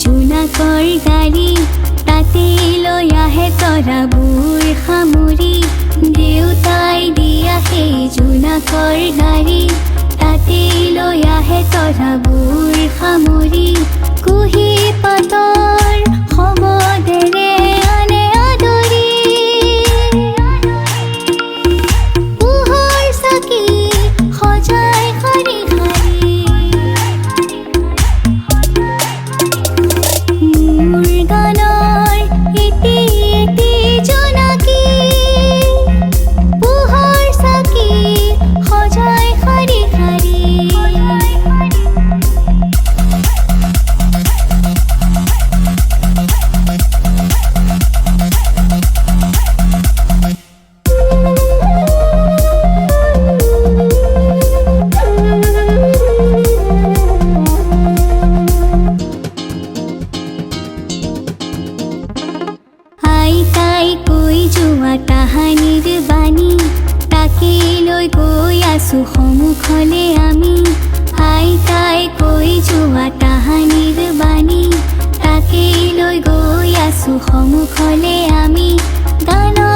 জোনাকৰ গাড়ী তাতে লৈ আহে তৰাবোৰ সামৰি দেউতাই দিয়া সেই জোনাকৰ গাড়ী তাতে লৈ আহে তৰাবোৰ সামৰি কুহি পাতৰ সমদেৰে আনে আদৰি পোহৰ চাকি সজাই শাৰী শাৰী মোৰ গানৰ এটি এটি জোনাকী পোহৰ চাকি সজাই শাৰী শাৰী আইতাই কৈ যোৱা তাহানিৰ বাণী তাকে লৈ গৈ আছো সন্মুখলে আমি আইতাই কৈ যোৱা তাহানিৰ বাণী তাকে লৈ গৈ আছো সন্মুখলে আমি গানৰ